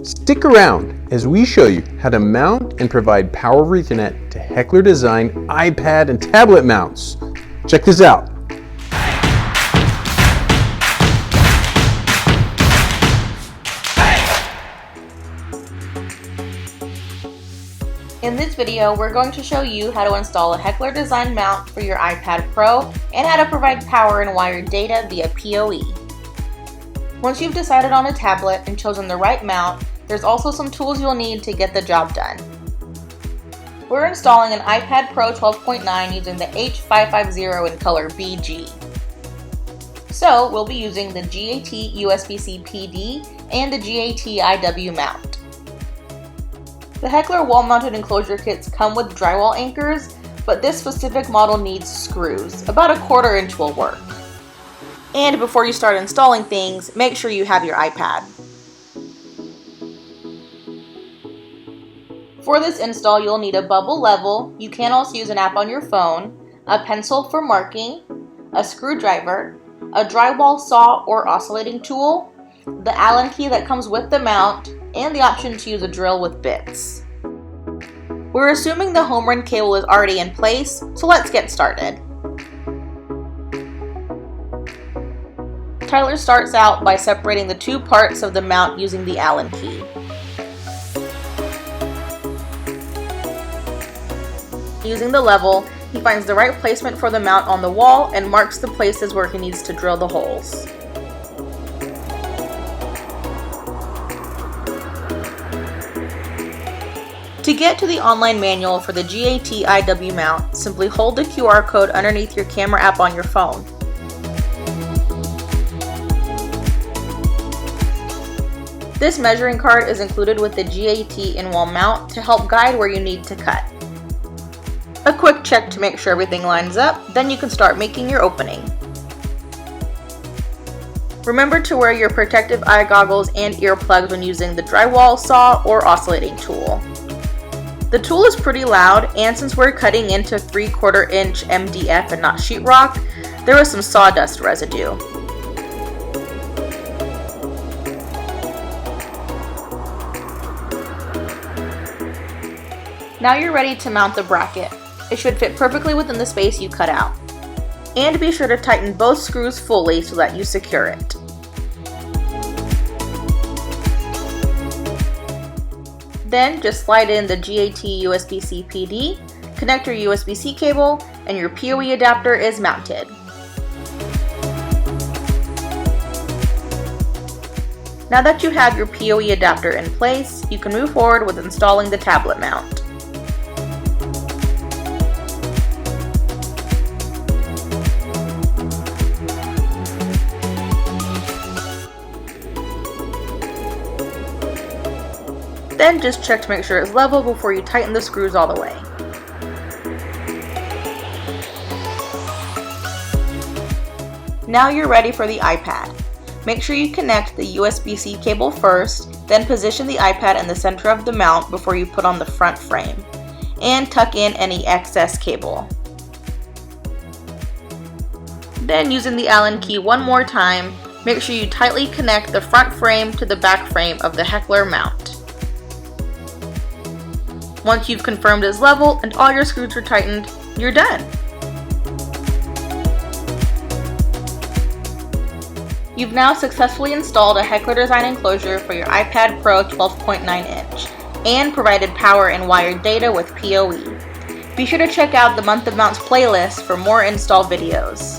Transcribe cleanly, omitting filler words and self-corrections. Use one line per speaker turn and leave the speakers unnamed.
Stick around as we show you how to mount and provide power over Ethernet to Heckler Design iPad and tablet mounts. Check this out.
In this video, we're going to show you how to install a Heckler Design mount for your iPad Pro and how to provide power and wire data via PoE. Once you've decided on a tablet and chosen the right mount, there's also some tools you'll need to get the job done. We're installing an iPad Pro 12.9 using the H550 in color BG. So we'll be using the GAT USB-C PD and the GAT IW mount. The Heckler wall-mounted enclosure kits come with drywall anchors, but this specific model needs screws. About a 1/4 inch will work. And before you start installing things, make sure you have your iPad. For this install, you'll need a bubble level. You can also use an app on your phone, a pencil for marking, a screwdriver, a drywall saw or oscillating tool, the Allen key that comes with the mount, and the option to use a drill with bits. We're assuming the home run cable is already in place, so let's get started. Tyler starts out by separating the two parts of the mount using the Allen key. Using the level, he finds the right placement for the mount on the wall and marks the places where he needs to drill the holes. To get to the online manual for the GAT IW mount, simply hold the QR code underneath your camera app on your phone. This measuring card is included with the GAT in-wall mount to help guide where you need to cut. A quick check to make sure everything lines up, then you can start making your opening. Remember to wear your protective eye goggles and earplugs when using the drywall saw or oscillating tool. The tool is pretty loud, and since we're cutting into 3/4 inch MDF and not sheetrock, there was some sawdust residue. Now you're ready to mount the bracket. It should fit perfectly within the space you cut out. And be sure to tighten both screws fully so that you secure it. Then just slide in the GAT USB-C PD, connect your USB-C cable, and your PoE adapter is mounted. Now that you have your PoE adapter in place, you can move forward with installing the tablet mount. Then just check to make sure it's level before you tighten the screws all the way. Now you're ready for the iPad. Make sure you connect the USB-C cable first, then position the iPad in the center of the mount before you put on the front frame, and tuck in any excess cable. Then using the Allen key one more time, make sure you tightly connect the front frame to the back frame of the Heckler mount. Once you've confirmed it's level and all your screws are tightened, you're done. You've now successfully installed a Heckler Design enclosure for your iPad Pro 12.9 inch and provided power and wired data with PoE. Be sure to check out the Month of Mounts playlist for more install videos.